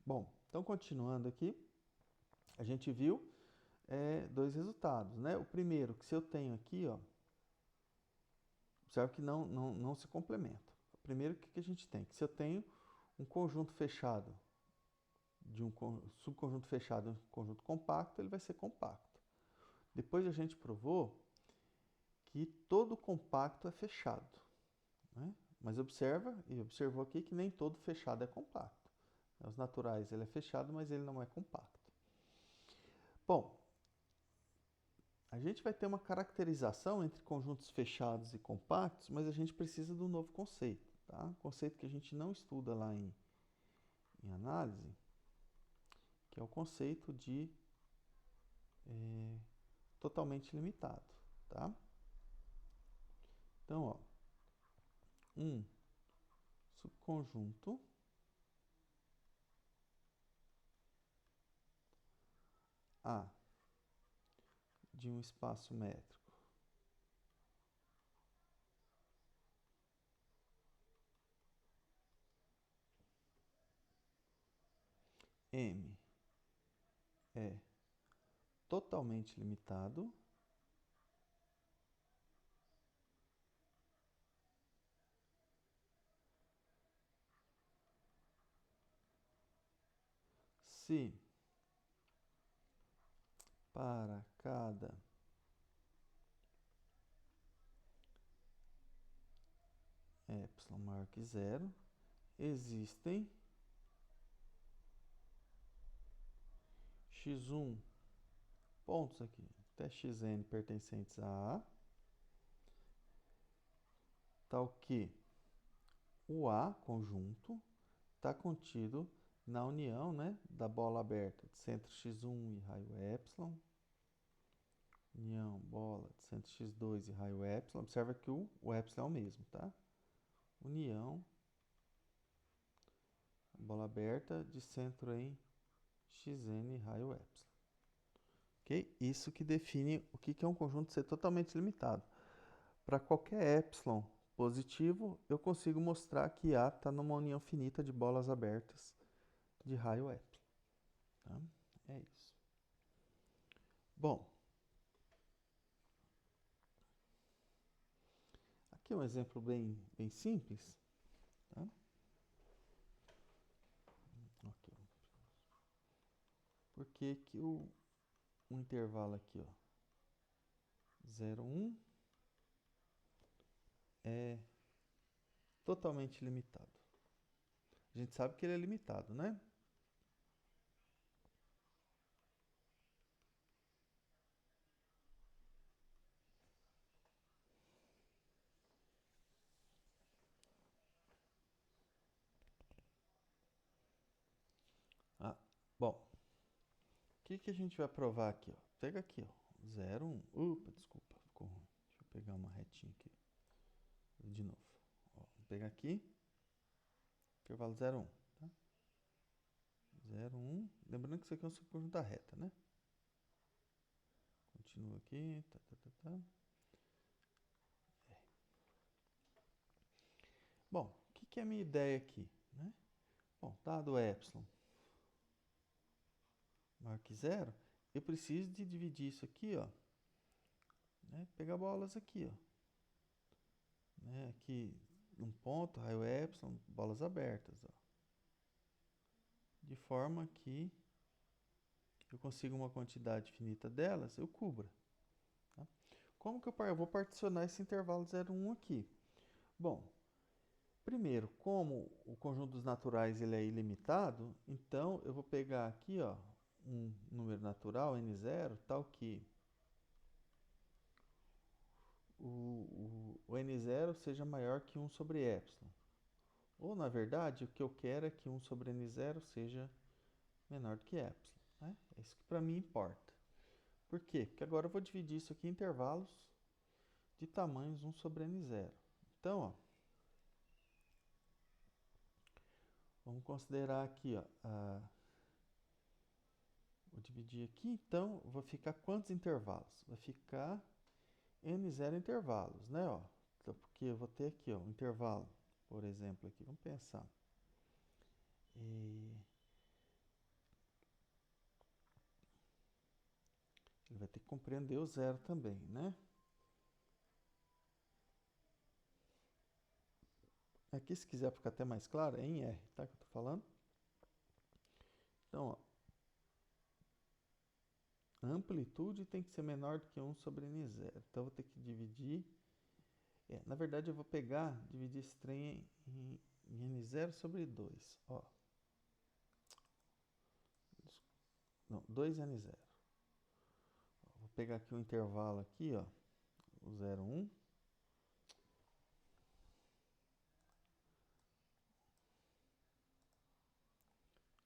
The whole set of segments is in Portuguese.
Bom, então continuando aqui, a gente viu dois resultados, né? O primeiro, que se eu tenho aqui, ó, observe que não se complementa. O primeiro, o que a gente tem? Que se eu tenho um conjunto fechado de um subconjunto fechado e um conjunto compacto, ele vai ser compacto. Depois a gente provou que todo compacto é fechado, né? Mas observa, e observou aqui que nem todo fechado é compacto. Os naturais ele é fechado, mas ele não é compacto. Bom, a gente vai ter uma caracterização entre conjuntos fechados e compactos, mas a gente precisa de um novo conceito, tá? Um conceito que a gente não estuda lá em análise, que é o conceito de totalmente limitado, tá? Então, ó, um subconjunto A de um espaço métrico M é totalmente limitado se para cada epsilon maior que zero existem x1 pontos aqui, até xn pertencentes a A, tal que o A conjunto está contido na união, né, da bola aberta de centro x1 e raio epsilon, união bola de centro x2 e raio epsilon. Observa que o epsilon é o mesmo, tá? União bola aberta de centro em xn e raio epsilon. Ok? Isso que define o que é um conjunto ser totalmente limitado. Para qualquer epsilon positivo, eu consigo mostrar que A está numa união finita de bolas abertas de raio epsilon. Tá? É isso. Bom, aqui é um exemplo bem simples. Tá? Okay. Por que que um intervalo aqui, ó, 0, 1, é totalmente limitado? A gente sabe que ele é limitado, né? Ah, bom, o que que a gente vai provar aqui, ó? Pega aqui, ó, 0, 1. Opa, desculpa, ficou ruim. Deixa eu pegar uma retinha aqui. De novo. Ó, vou pegar aqui, intervalo 0, 1. Tá? 0, 1. Lembrando que isso aqui é um subconjunto da reta, né? Continua aqui. Tá. Bom, o que que é a minha ideia aqui, né? Bom, dado epsilon maior que zero, eu preciso de dividir isso aqui, ó, né? Pegar bolas aqui, ó, né? Aqui um ponto, raio epsilon, bolas abertas, ó, de forma que eu consiga uma quantidade finita delas, eu cubra. Tá? Como que eu vou particionar esse intervalo 0, 1 aqui? Bom, primeiro, como o conjunto dos naturais ele é ilimitado, então eu vou pegar aqui, ó, um número natural, n0, tal que o n0 seja maior que 1 sobre epsilon. Ou, na verdade, o que eu quero é que 1 sobre n0 seja menor do que epsilon. Né? É isso que para mim importa. Por quê? Porque agora eu vou dividir isso aqui em intervalos de tamanhos 1 sobre n0. Então, ó, vamos considerar aqui, ó, vou dividir aqui, então, vai ficar quantos intervalos? Vai ficar n0 intervalos, né? Ó, então, porque eu vou ter aqui, ó, um intervalo, por exemplo, aqui, vamos pensar. vai ter que compreender o zero também, né? Aqui, se quiser ficar até mais claro, é em R, tá? Que eu tô falando. Então, ó, a amplitude tem que ser menor do que 1 sobre N0. Então, eu vou ter que dividir. Na verdade, eu vou pegar, dividir esse trem em N0 sobre 2. Ó. Não, 2N0. Vou pegar aqui o intervalo aqui, ó. O 0, 1.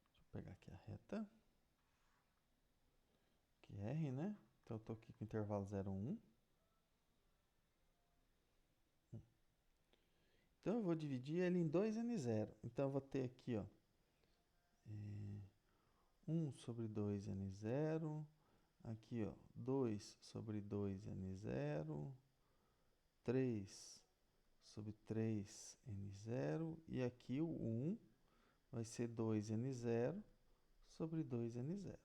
Deixa eu pegar aqui a reta. Que é R, né? Então, eu tô aqui com o intervalo 0, 1. Então, eu vou dividir ele em 2N0. Então, eu vou ter aqui, ó, 1 sobre 2N0. Aqui, ó, 2 sobre 2N0. 3 sobre 3N0. E aqui o 1 vai ser 2N0 sobre 2N0.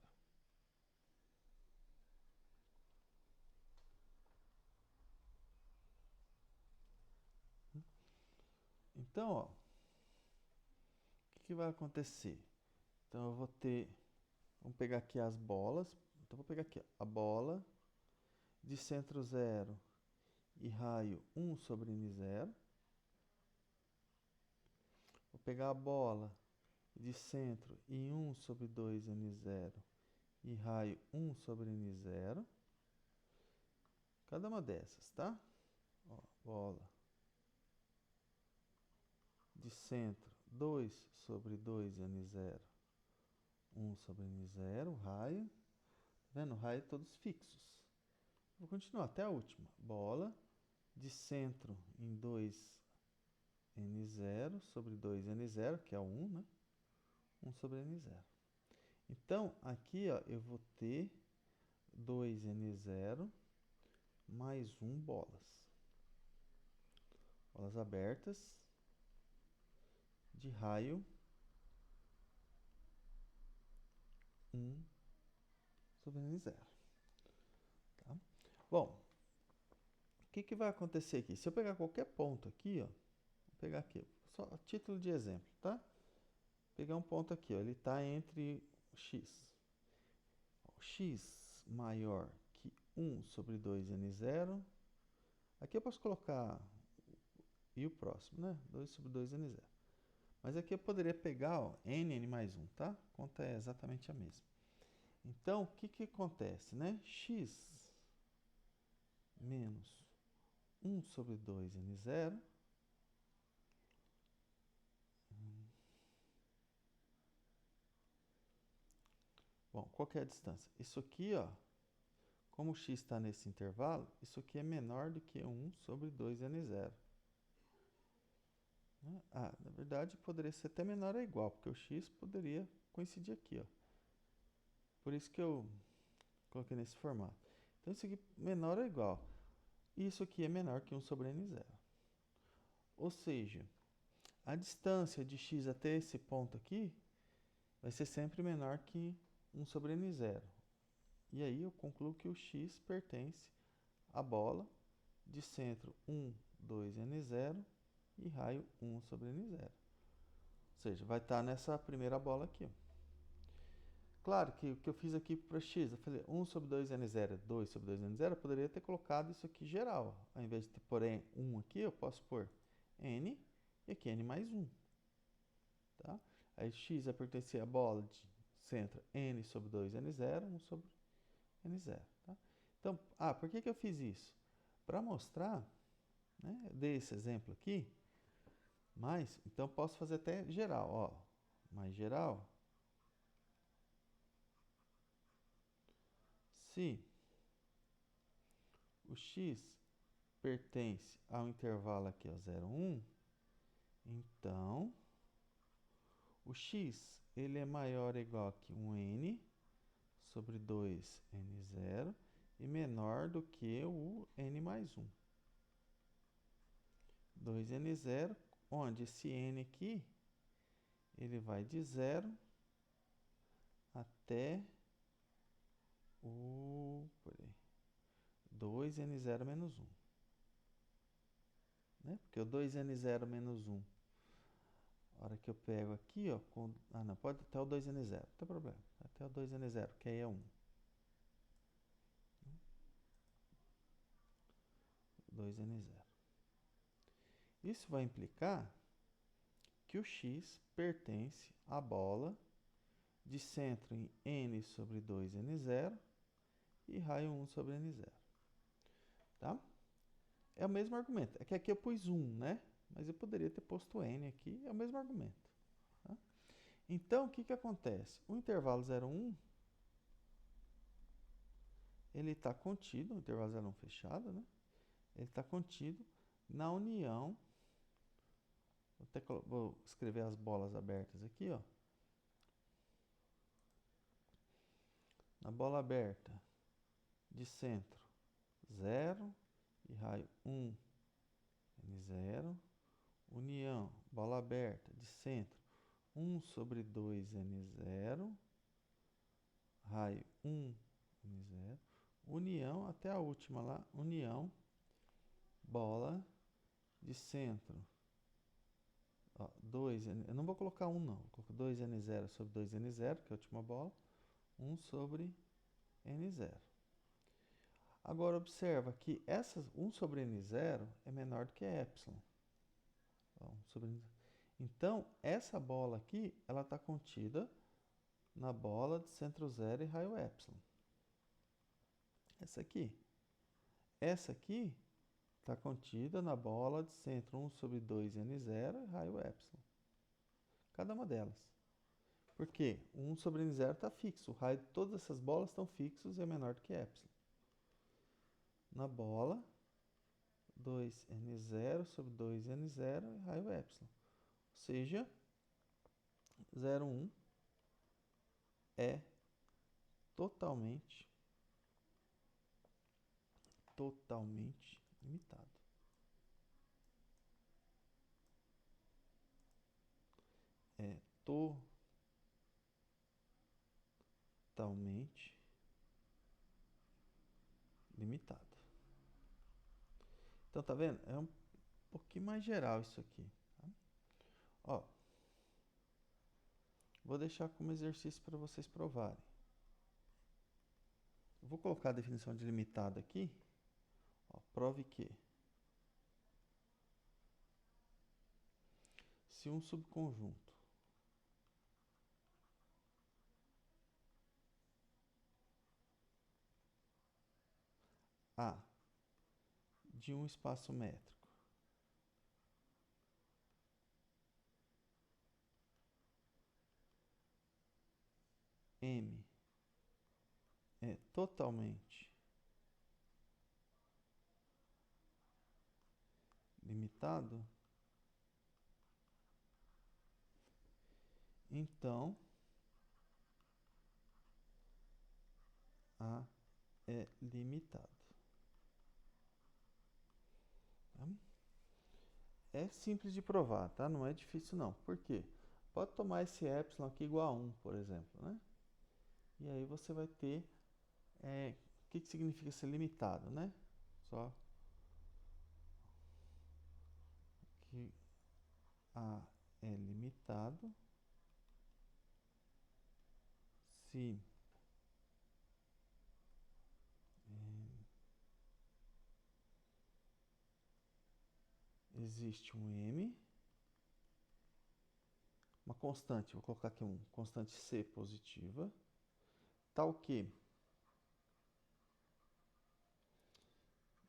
Então, ó, o que vai acontecer? Então, eu vou ter... Vamos pegar aqui as bolas. Então, vou pegar aqui, ó, a bola de centro 0 e raio 1 sobre N0. Vou pegar a bola de centro e 1 sobre 2N0 e raio 1 sobre N0. Cada uma dessas, tá? Ó, bola de centro 2 sobre 2N0, 1 sobre N0, raio. Tá vendo? Raio todos fixos. Vou continuar até a última. Bola de centro em 2N0 sobre 2N0, que é o 1, né? 1 sobre N0. Então, aqui, ó, eu vou ter 2N0 mais 1 bolas. Bolas abertas de raio 1 sobre N0. Tá? Bom, o que vai acontecer aqui? Se eu pegar qualquer ponto aqui, ó, vou pegar aqui, só a título de exemplo, tá? Vou pegar um ponto aqui, ó, ele está entre x. X maior que 1 sobre 2N0. Aqui eu posso colocar e o próximo, né? 2 sobre 2N0. Mas aqui eu poderia pegar, ó, N mais 1, tá? A conta é exatamente a mesma. Então, o que acontece, né? X menos 1 sobre 2N0. Bom, qual que é a distância? Isso aqui, ó, como o x está nesse intervalo, isso aqui é menor do que 1 sobre 2N0. Na verdade, poderia ser até menor ou igual, porque o x poderia coincidir aqui, ó. Por isso que eu coloquei nesse formato. Então, isso aqui menor ou igual. E isso aqui é menor que 1 sobre N0. Ou seja, a distância de x até esse ponto aqui vai ser sempre menor que 1 sobre N0. E aí eu concluo que o x pertence à bola de centro 1, 2N0 e raio 1 sobre N0. Ou seja, vai estar nessa primeira bola aqui, ó. Claro que o que eu fiz aqui para x, eu falei 1 sobre 2N0 é 2 sobre 2N0, eu poderia ter colocado isso aqui geral. Ao invés de pôr 1 aqui, eu posso pôr N e aqui N mais 1. Tá? Aí x vai pertencer à bola de centro N sobre 2N0, 1 sobre N0. Tá? Então, por que eu fiz isso? Para mostrar, né, eu dei esse exemplo aqui, mas, então posso fazer até geral, ó, mais geral. Se o x pertence ao intervalo aqui, ó, 0, 1, então o x ele é maior ou igual que 1n sobre 2n0 e menor do que o n mais 1. 2n0, onde esse n aqui ele vai de 0 até o... Peraí. 2n0 menos 1. Né? Porque o 2n0 menos 1, a hora que eu pego aqui, ó, não, pode até o 2n0, não tem problema. Até o 2n0, que aí é 1. 2n0. Isso vai implicar que o x pertence à bola de centro em n sobre 2n0 e raio 1 sobre n0. Tá? É o mesmo argumento. É que aqui eu pus 1, né? Mas eu poderia ter posto n aqui, é o mesmo argumento. Tá? Então, o que, que acontece? O intervalo 0,1, ele está contido, o intervalo 0,1 fechado, né? Ele está contido na união. Vou escrever as bolas abertas aqui, ó. Na bola aberta de centro 0 e raio 1, n0. União, bola aberta de centro 1 sobre 2 n0, raio 1 n0. União, até a última lá, união, bola de centro, ó, 2n, eu não vou colocar 1 não, vou colocar 2n0 sobre 2n0, que é a última bola, 1 sobre n0. Agora, observa que 1 sobre n0 é menor do que epsilon. Então, essa bola aqui, ela está contida na bola de centro 0 e raio epsilon. Essa aqui. Essa aqui está contida na bola de centro 1 sobre 2 n0 e raio epsilon. Cada uma delas. Por quê? O 1 sobre n0 está fixo. O raio de todas essas bolas estão fixos e é menor do que epsilon. Na bola, 2n0 sobre 2n0 e raio epsilon. Ou seja, 0,1 é totalmente limitado. É totalmente limitado. Então, tá vendo? É um pouquinho mais geral isso aqui. Tá? Ó, vou deixar como exercício para vocês provarem. Eu vou colocar a definição de limitado aqui. Ó, prove que se um subconjunto A de um espaço métrico M é totalmente limitado, então A é limitado. Tá? É simples de provar, tá? Não é difícil não. Por quê? Pode tomar esse epsilon aqui igual a 1, por exemplo, né? E aí você vai ter... o que significa ser limitado, né? Só que A é limitado se existe um M, uma constante, vou colocar aqui constante C positiva, tal que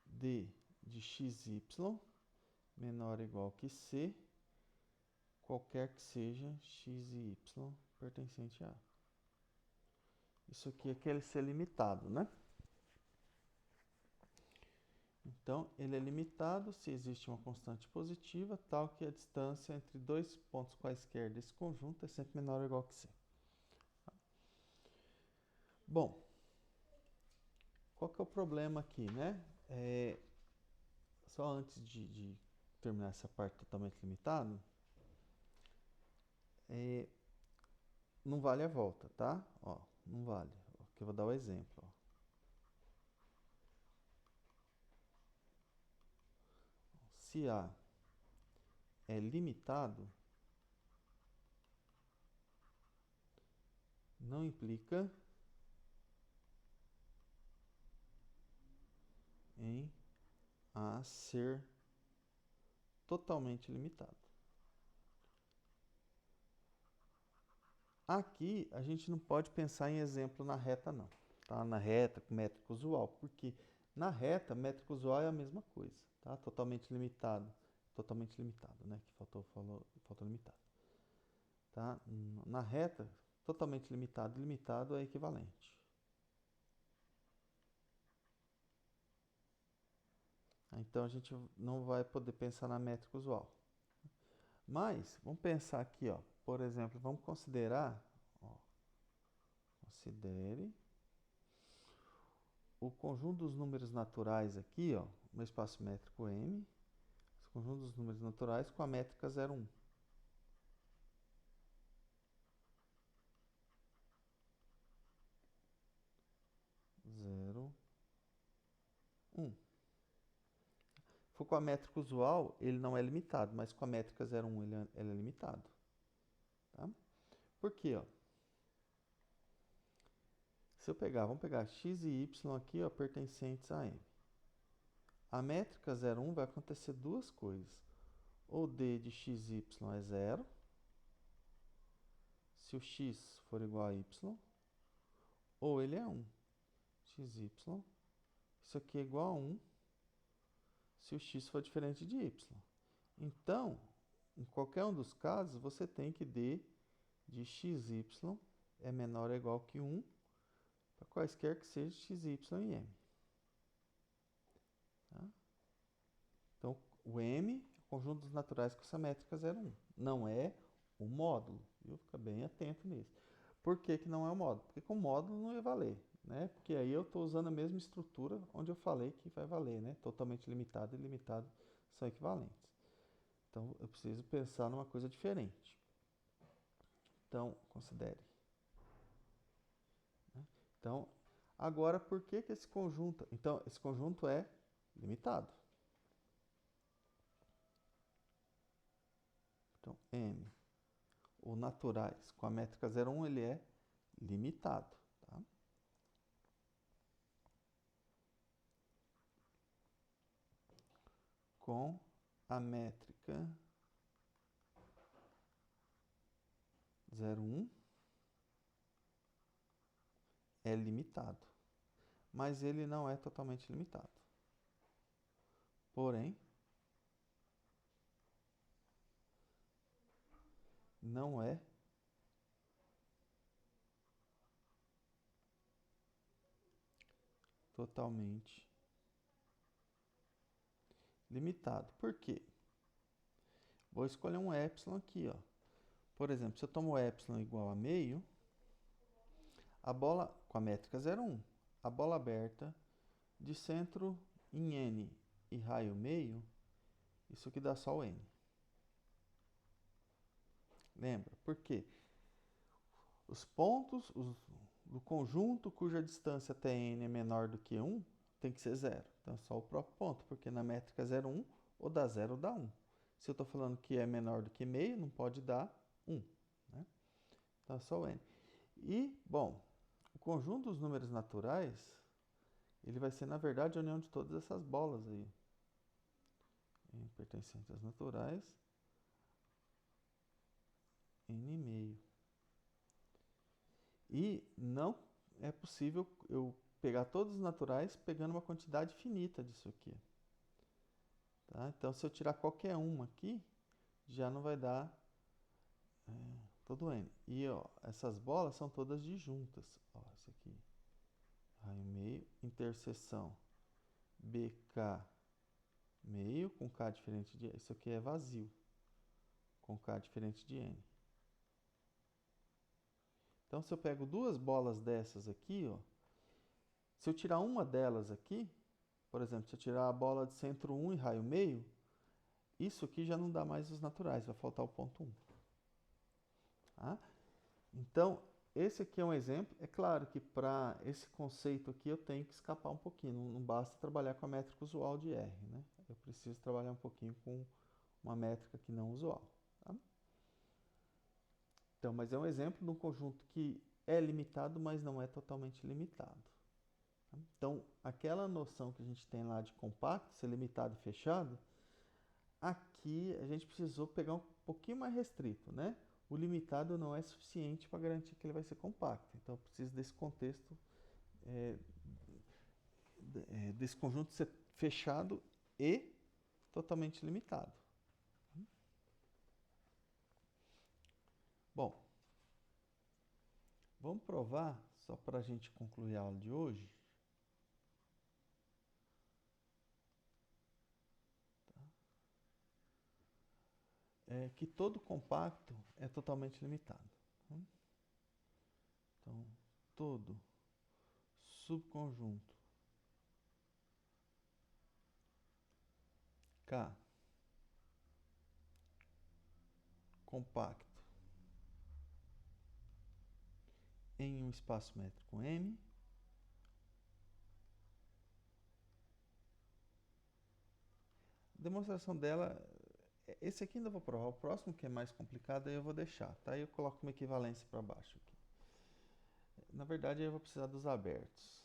D de xy menor ou igual que C, qualquer que seja x e y pertencente a A. Isso aqui é aquele ser limitado, né? Então, ele é limitado se existe uma constante positiva, tal que a distância entre dois pontos quaisquer desse conjunto é sempre menor ou igual que C. Bom, qual que é o problema aqui, né? Só antes de terminar essa parte totalmente limitada, não vale a volta, tá? Ó, não vale. Aqui eu vou dar o exemplo. Ó. se A é limitado, não implica em A ser totalmente limitado. Aqui a gente não pode pensar em exemplo na reta não, tá? Na reta com métrica usual, porque na reta métrica usual é a mesma coisa, tá? Totalmente limitado, né? Que faltou limitado, tá? Na reta, totalmente limitado e limitado é equivalente. Então a gente não vai poder pensar na métrica usual. Mas vamos pensar aqui, ó. Por exemplo, vamos considerar, ó, considere o conjunto dos números naturais aqui, ó, no espaço métrico M, esse conjunto dos números naturais com a métrica 0, 1. Se for com a métrica usual, ele não é limitado, mas com a métrica 0, 1 ele é limitado. Tá? Por quê? Ó? Se eu pegar, vamos pegar x e y aqui, ó, pertencentes a M. A métrica 0, 1 vai acontecer duas coisas. Ou d de xy é 0, se o x for igual a y, ou ele é 1. xy, isso aqui é igual a 1, se o x for diferente de y. Então, em qualquer um dos casos, você tem que d de xy é menor ou igual que 1, para quaisquer que seja xy e m. Tá? Então, o m é o conjunto dos naturais com essa métrica 0, 1. Não é o módulo, viu? Fica bem atento nisso. Por que que não é o módulo? Porque com o módulo não ia valer, né? Porque aí eu estou usando a mesma estrutura onde eu falei que vai valer, né? Totalmente limitado e limitado são equivalentes. Então, eu preciso pensar numa coisa diferente. Então, considere. Então, agora, por que que esse conjunto... Então, esse conjunto é limitado. Então, M, o naturais, com a métrica 0, 1, ele é limitado. Tá? Com a métrica 0, 1, é limitado. Mas ele não é totalmente limitado. Porém, não é totalmente limitado. Por quê? Vou escolher um epsilon aqui, ó. Por exemplo, se eu tomo epsilon igual a meio, a bola com a métrica 0, 1, a bola aberta de centro em N e raio meio, isso aqui dá só o N. Lembra? Por quê? Os pontos do conjunto cuja distância até N é menor do que 1 tem que ser 0. Então é só o próprio ponto, porque na métrica 0, 1, ou dá 0 ou dá 1. Se eu estou falando que é menor do que meio, não pode dar 1. Né? Então é só o N. E, bom, o conjunto dos números naturais, ele vai ser, na verdade, a união de todas essas bolas aí. Pertencentes às naturais, N meio. E não é possível eu pegar todos os naturais pegando uma quantidade finita disso aqui. Tá? Então, se eu tirar qualquer uma aqui, já não vai dar todo N. E ó, essas bolas são todas disjuntas. Ó, esse aqui, raio meio, interseção BK meio, com K diferente de... Isso aqui é vazio, com K diferente de N. Então, se eu pego duas bolas dessas aqui, ó, se eu tirar uma delas aqui, por exemplo, se eu tirar a bola de centro 1 e raio meio, isso aqui já não dá mais os naturais, vai faltar o ponto 1. Tá? Então, esse aqui é um exemplo. É claro que para esse conceito aqui eu tenho que escapar um pouquinho, não basta trabalhar com a métrica usual de R. Né? Eu preciso trabalhar um pouquinho com uma métrica que não usual. Tá? Então, mas é um exemplo de um conjunto que é limitado, mas não é totalmente limitado. Tá? Então, aquela noção que a gente tem lá de compacto, ser limitado e fechado, aqui a gente precisou pegar um pouquinho mais restrito, né? O limitado não é suficiente para garantir que ele vai ser compacto. Então, eu preciso desse contexto, desse conjunto ser fechado e totalmente limitado. Bom, vamos provar, só para a gente concluir a aula de hoje. Que todo compacto é totalmente limitado. Então, todo subconjunto K compacto em um espaço métrico M a demonstração dela, esse aqui ainda vou provar, o próximo que é mais complicado aí eu vou deixar, tá? Aí eu coloco uma equivalência para baixo aqui. Na verdade, aí eu vou precisar dos abertos.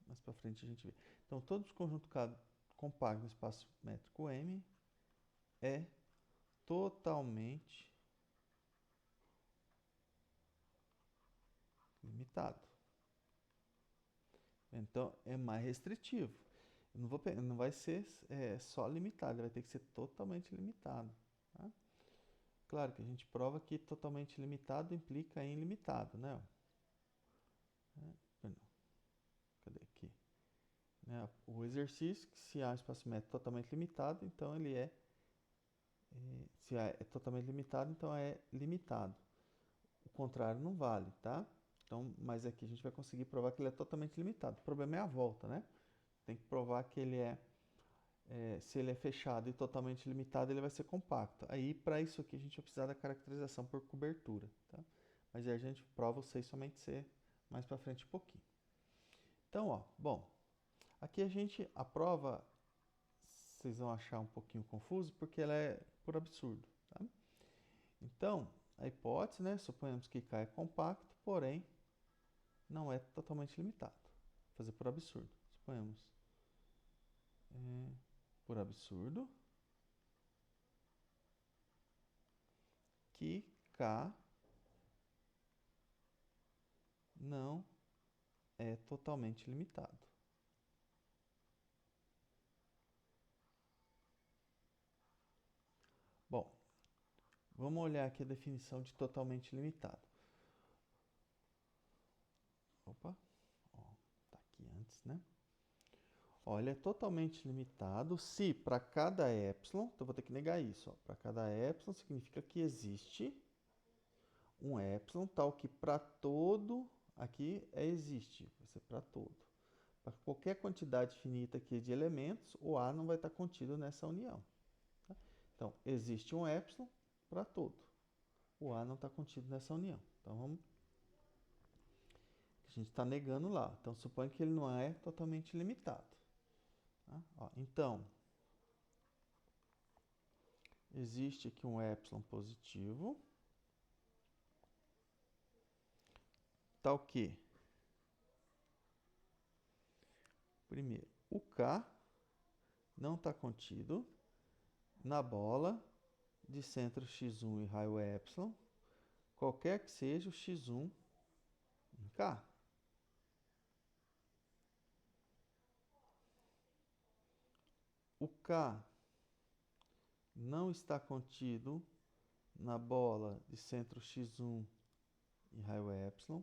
Mais para frente a gente vê. Então, todo conjunto K compacto no espaço métrico M é totalmente limitado. Então, é mais restritivo. Não vai ser só limitado, ele vai ter que ser totalmente limitado. Tá? Claro que a gente prova que totalmente limitado implica em limitado, né? Cadê aqui? O exercício, que se há um espaço métrico totalmente limitado, então ele se é totalmente limitado, então é limitado. O contrário não vale, tá? Então, mas aqui a gente vai conseguir provar que ele é totalmente limitado. O problema é a volta, né? Tem que provar que ele se ele é fechado e totalmente limitado, ele vai ser compacto. Aí, para isso aqui, a gente vai precisar da caracterização por cobertura, tá? Mas aí a gente prova o 6 somente ser mais para frente um pouquinho. Então, ó, bom, aqui a prova, vocês vão achar um pouquinho confuso, porque ela é por absurdo, tá? Então, a hipótese, né, suponhamos que K é compacto, porém, não é totalmente limitado. Vou fazer por absurdo. Suponhamos, por absurdo, que K não é totalmente limitado. Bom, vamos olhar aqui a definição de totalmente limitado. Opa, ó, tá aqui antes, né? Olha, é totalmente limitado se para cada epsilon, então vou ter que negar isso, para cada epsilon significa que existe um epsilon tal que para todo, aqui existe, vai ser para todo. Para qualquer quantidade finita aqui de elementos, o A não vai estar contido nessa união. Tá? Então, existe um epsilon para todo. O A não está contido nessa união. Então, a gente está negando lá. Então, suponha que ele não é totalmente limitado. Tá? Ó, então, existe aqui um epsilon positivo, tal que, primeiro, o K não está contido na bola de centro x1 e raio epsilon, qualquer que seja o x1 em K. O K não está contido na bola de centro x1 e raio epsilon,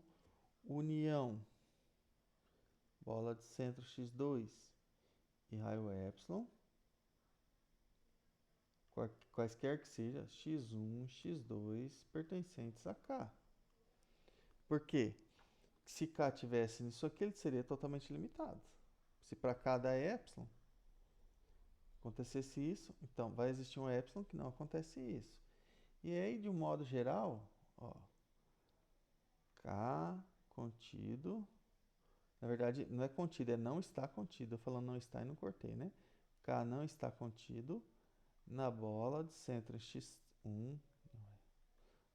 união bola de centro x2 e raio epsilon, quaisquer que seja x1, x2 pertencentes a K. Por quê? Se K tivesse nisso aqui, ele seria totalmente limitado. Se para cada epsilon acontecesse isso, então vai existir um epsilon que não acontece isso. E aí, de um modo geral, ó, K contido, na verdade não é contido, é não está contido. Eu falando não está e não cortei, né? K não está contido na bola de centro x1,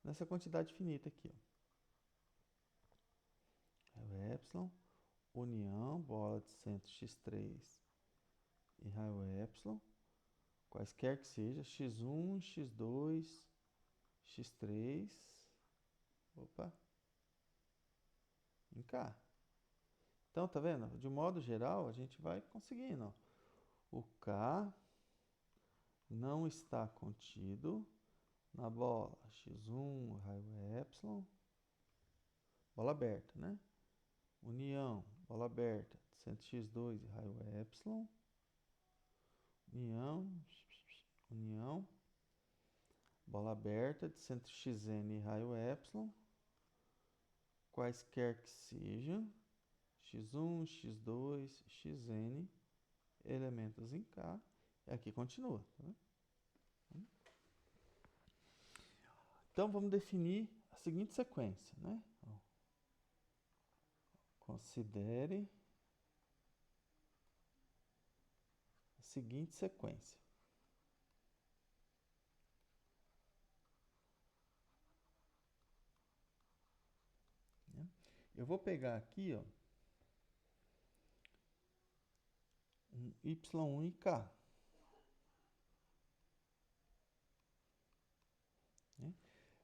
nessa quantidade finita aqui, ó. Raio epsilon, união, bola de centro x3 e raio epsilon, quaisquer que seja, x1, x2, x3, opa, em K. Então, tá vendo? De modo geral, a gente vai conseguindo, ó. O K não está contido na bola x1, raio epsilon, bola aberta, né? União, bola aberta, centro x2 e raio epsilon. União, bola aberta de centro xn e raio epsilon, quaisquer que sejam, x1, x2, xn, elementos em K, e aqui continua. Tá? Então, vamos definir a seguinte sequência, né? Considere a seguinte sequência. Eu vou pegar aqui, ó, um y1 e K.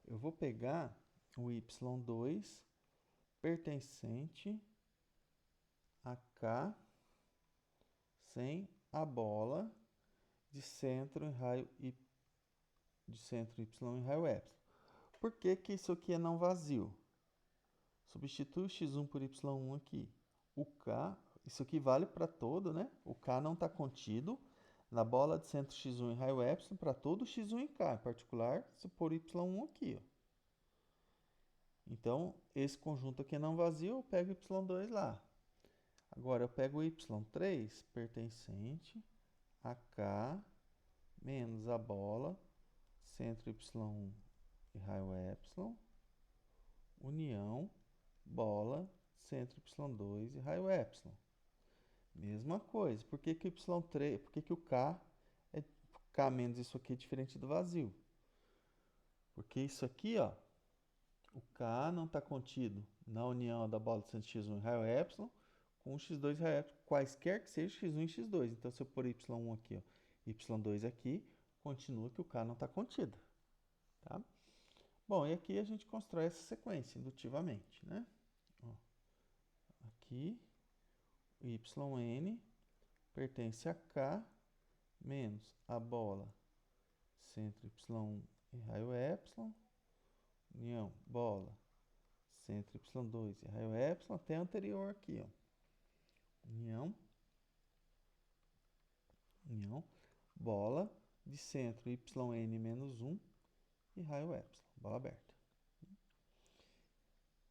Eu vou pegar o y2 pertencente a K sem a bola de centro em raio y em raio epsilon. Por que que isso aqui é não vazio? Substitui o x1 por y1 aqui. O K, isso aqui vale para todo, né? O K não está contido na bola de centro x1 em raio epsilon para todo x1 em K, em particular, se por y1 aqui, ó. Então, esse conjunto aqui é não vazio, eu pego y2 lá. Agora, eu pego o y3 pertencente a K menos a bola, centro y1 e raio epsilon, união, bola, centro y2 e raio epsilon. Mesma coisa. Por que que o y3, por que que o K é K menos isso aqui é diferente do vazio? Porque isso aqui, ó, o K não está contido na união da bola de centro x1 e raio epsilon com o x2 e raio epsilon, quaisquer que seja x1 e x2. Então, se eu pôr y1 aqui, ó, y2 aqui, continua que o K não está contido. Tá? Bom, e aqui a gente constrói essa sequência indutivamente, né? Ó, aqui, o yn pertence a K menos a bola centro y1 e raio epsilon, união, bola, centro y2 e raio epsilon, até anterior aqui, ó. União, bola de centro yn menos 1 e raio epsilon, bola aberta.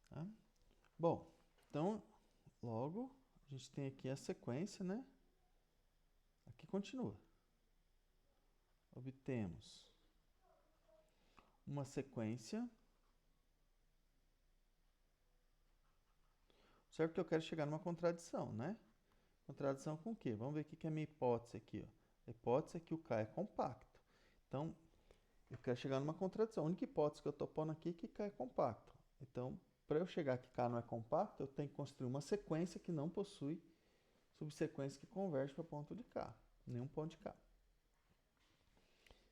Tá? Bom, então, logo, a gente tem aqui a sequência, né? Aqui continua. Obtemos uma sequência. Observe que eu quero chegar numa contradição, né? Contradição com o quê? Vamos ver o que é a minha hipótese aqui, ó. A hipótese é que o K é compacto. Então, eu quero chegar numa contradição. A única hipótese que eu estou pondo aqui é que K é compacto. Então, para eu chegar que K não é compacto, eu tenho que construir uma sequência que não possui subsequência que converge para ponto de K. Nenhum ponto de K.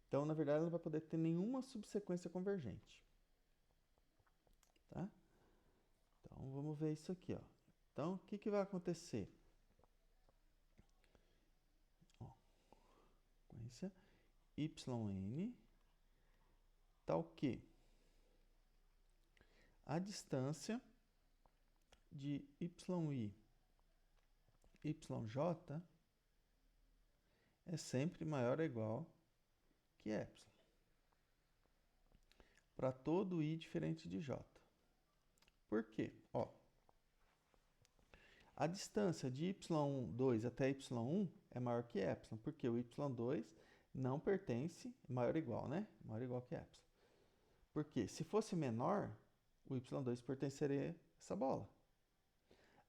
Então, na verdade, ela não vai poder ter nenhuma subsequência convergente. Tá? Então, vamos ver isso aqui, ó. Então, o que vai acontecer? Ó, sequência yn tal que a distância de yi, yj é sempre maior ou igual que epsilon. Para todo i diferente de j. Por quê? Ó, a distância de y2 até y1 é maior que epsilon, porque o y2 não pertence, maior ou igual, né? Maior ou igual que epsilon. Porque se fosse menor, o y2 pertenceria a essa bola.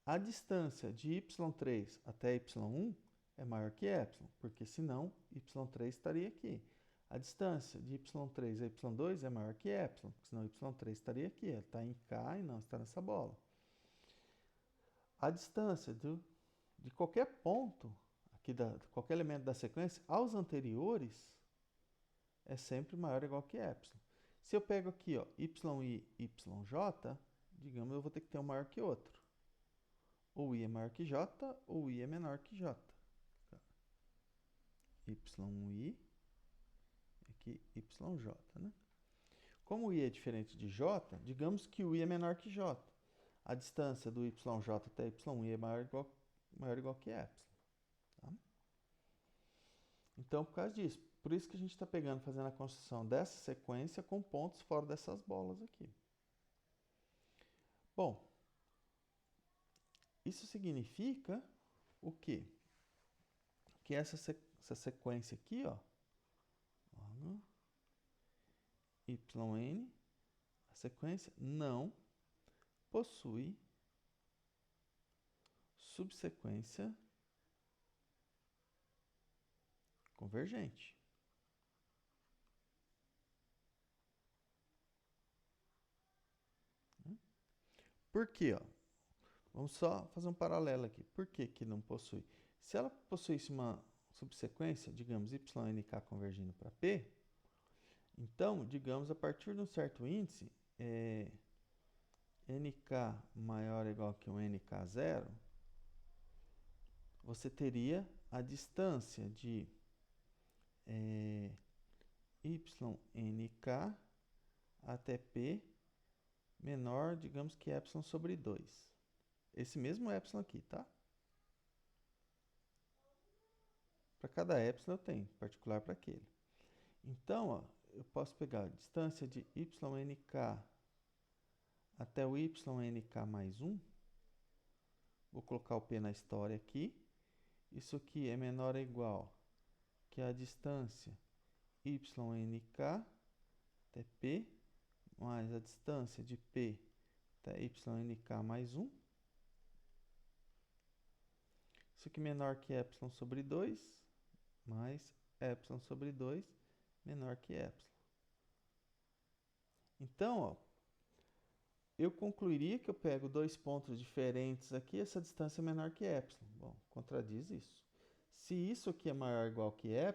A distância de y3 até y1 é maior que ε, porque senão y3 estaria aqui. A distância de y3 a y2 é maior que ε, porque senão y3 estaria aqui. Ele está em K e não está nessa bola. A distância de qualquer ponto, aqui de qualquer elemento da sequência, aos anteriores, é sempre maior ou igual que ε. Se eu pego aqui, ó, yi, yj, digamos, eu vou ter que ter um maior que outro. Ou i é maior que j, ou i é menor que j. yi, aqui yj, né? Como o i é diferente de j, digamos que o i é menor que j. A distância do yj até yi é maior ou igual que ε. Tá? Então, por causa disso, por isso que a gente está pegando, fazendo a construção dessa sequência com pontos fora dessas bolas aqui. Bom, isso significa o quê? Que essa sequência aqui, ó, yn, a sequência não possui subsequência convergente. Por quê? Ó? Vamos só fazer um paralelo aqui. Por que que não possui? Se ela possuísse uma subsequência, digamos, YNK convergindo para P, então, digamos, a partir de um certo índice, NK maior ou igual que um NK0, você teria a distância de YNK até P menor, digamos que ε sobre 2. Esse mesmo ε aqui, tá? Para cada ε eu tenho, particular para aquele. Então, ó, eu posso pegar a distância de YNK até o YNK mais 1. Vou colocar o P na história aqui. Isso aqui é menor ou igual que a distância YNK até P mais a distância de P até YNK mais 1. Isso aqui menor que ε sobre 2, mais ε sobre 2 menor que ε. Então, ó, eu concluiria que eu pego dois pontos diferentes aqui, essa distância é menor que ε. Bom, contradiz isso. Se isso aqui é maior ou igual que ε,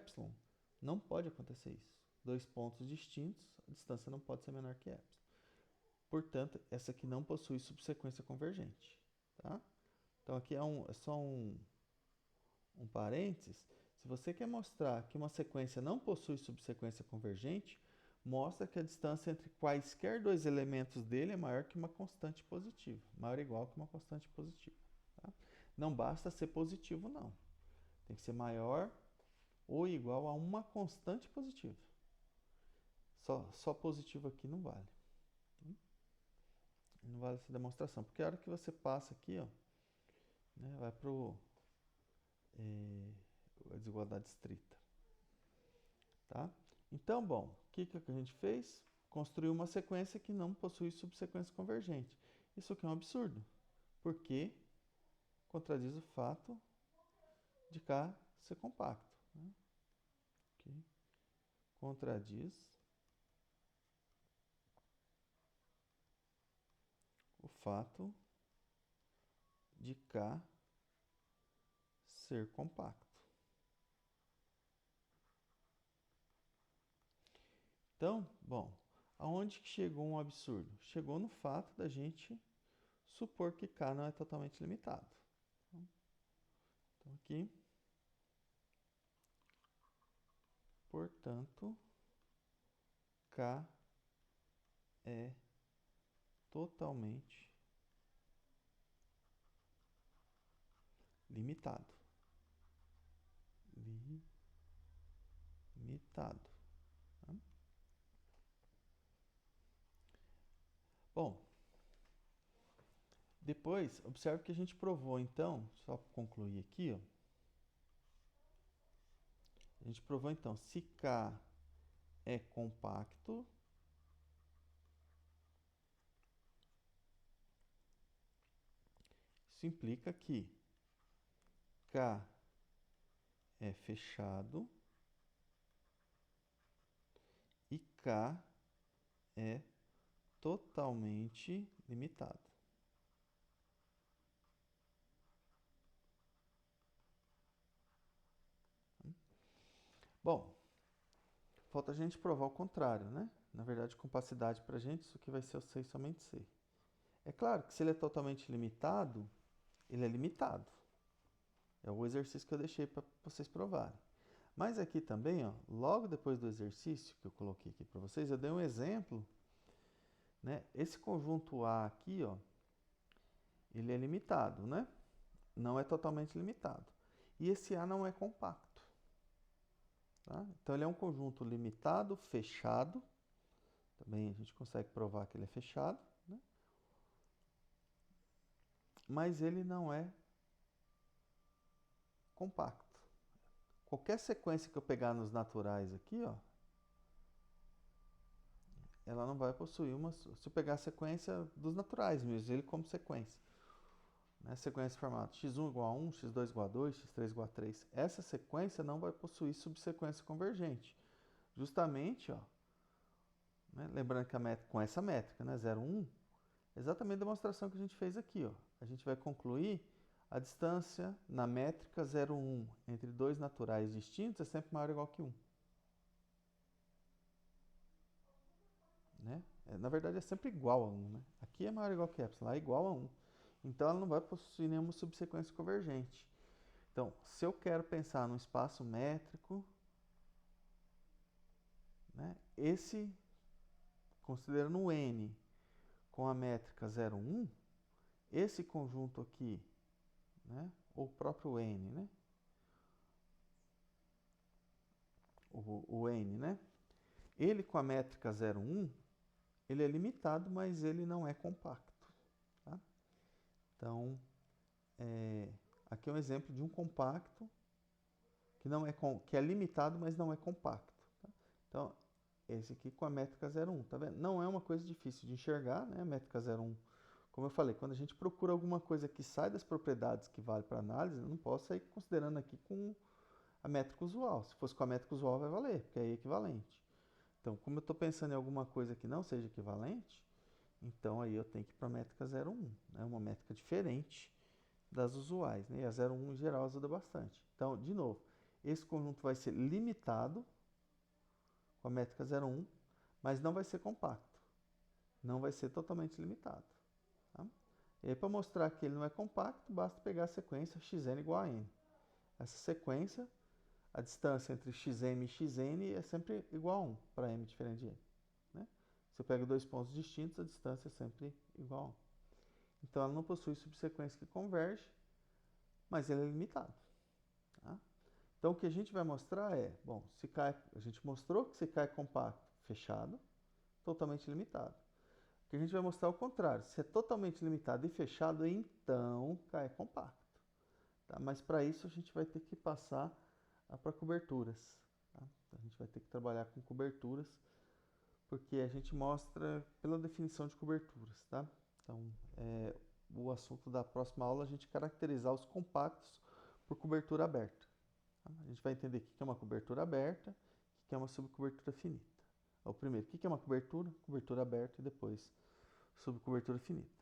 não pode acontecer isso. Dois pontos distintos, a distância não pode ser menor que ε. Portanto, essa aqui não possui subsequência convergente. Tá? Então, aqui é só um parênteses. Se você quer mostrar que uma sequência não possui subsequência convergente, mostra que a distância entre quaisquer dois elementos dele é maior que uma constante positiva. Maior ou igual que uma constante positiva. Tá? Não basta ser positivo, não. Tem que ser maior ou igual a uma constante positiva. Só positivo aqui não vale. Não vale essa demonstração. Porque a hora que você passa aqui, ó, né, vai para a desigualdade estrita. Tá? Então, bom, o que a gente fez? Construiu uma sequência que não possui subsequência convergente. Isso aqui é um absurdo, porque contradiz o fato de K ser compacto. Né? Okay. Contradiz o fato de K ser compacto. Então, bom, aonde que chegou um absurdo? Chegou no fato da gente supor que K não é totalmente limitado. Então, aqui, portanto, K é totalmente limitado. Limitado. Tá? Bom, depois, observe que a gente provou, então, só para concluir aqui, ó, a gente provou, então, se K é compacto, isso implica que K é fechado e K é totalmente limitado. Bom, falta a gente provar o contrário, né? Na verdade, compacidade para a gente, isso aqui vai ser o C e somente C. É claro que se ele é totalmente limitado, ele é limitado. É o exercício que eu deixei para vocês provarem. Mas aqui também, ó, logo depois do exercício que eu coloquei aqui para vocês, eu dei um exemplo, né? Esse conjunto A aqui, ó, ele é limitado, né? Não é totalmente limitado. E esse A não é compacto. Tá? Então ele é um conjunto limitado, fechado. Também a gente consegue provar que ele é fechado, né? Mas ele não é compacto. Qualquer sequência que eu pegar nos naturais aqui, ó, ela não vai possuir uma. Se eu pegar a sequência dos naturais mesmo, ele como sequência, né? Sequência formada x1 igual a 1, x2 igual a 2, x3 igual a 3. Essa sequência não vai possuir subsequência convergente. Justamente, ó, né? Lembrando que com essa métrica, né? 0, 1, exatamente a demonstração que a gente fez aqui, ó. A gente vai concluir a distância na métrica 0, 1 entre dois naturais distintos é sempre maior ou igual que 1. Né? Na verdade, é sempre igual a 1. Né? Aqui é maior ou igual que epsilon, lá é igual a 1. Então, ela não vai possuir nenhuma subsequência convergente. Então, se eu quero pensar num espaço métrico, né, esse, considerando o n com a métrica 0, 1, esse conjunto aqui, né, ou o próprio n, né, o n, né, ele com a métrica 0, 1, ele é limitado, mas ele não é compacto. Tá? Então, aqui é um exemplo de um compacto que, não é, que é limitado, mas não é compacto. Tá? Então, esse aqui com a métrica 0,1, tá vendo? Não é uma coisa difícil de enxergar, né? A métrica 0,1. Como eu falei, quando a gente procura alguma coisa que sai das propriedades que vale para análise, eu não posso sair considerando aqui com a métrica usual. Se fosse com a métrica usual, vai valer, porque é equivalente. Então, como eu estou pensando em alguma coisa que não seja equivalente, então aí eu tenho que ir para a métrica 0,1. É, né? Uma métrica diferente das usuais, né? E a 0,1 em geral ajuda bastante. Então, de novo, esse conjunto vai ser limitado com a métrica 0,1, mas não vai ser compacto. Não vai ser totalmente limitado. Tá? E aí, para mostrar que ele não é compacto, basta pegar a sequência xn igual a n. Essa sequência, a distância entre xm e xn é sempre igual a 1 para m diferente de n. Né? Se eu pego dois pontos distintos, a distância é sempre igual a 1. Então, ela não possui subsequência que converge, mas ele é limitado. Tá? Então, o que a gente vai mostrar é, bom, se K, a gente mostrou que se K é compacto, fechado, totalmente limitado. O que a gente vai mostrar é o contrário. Se é totalmente limitado e fechado, então K é compacto. Tá? Mas para isso a gente vai ter que passar para coberturas. Tá? A gente vai ter que trabalhar com coberturas, porque a gente mostra pela definição de coberturas. Tá? Então, o assunto da próxima aula é a gente caracterizar os compactos por cobertura aberta. A gente vai entender o que é uma cobertura aberta, o que é uma subcobertura finita. O primeiro, o que é uma cobertura? Cobertura aberta e depois subcobertura finita.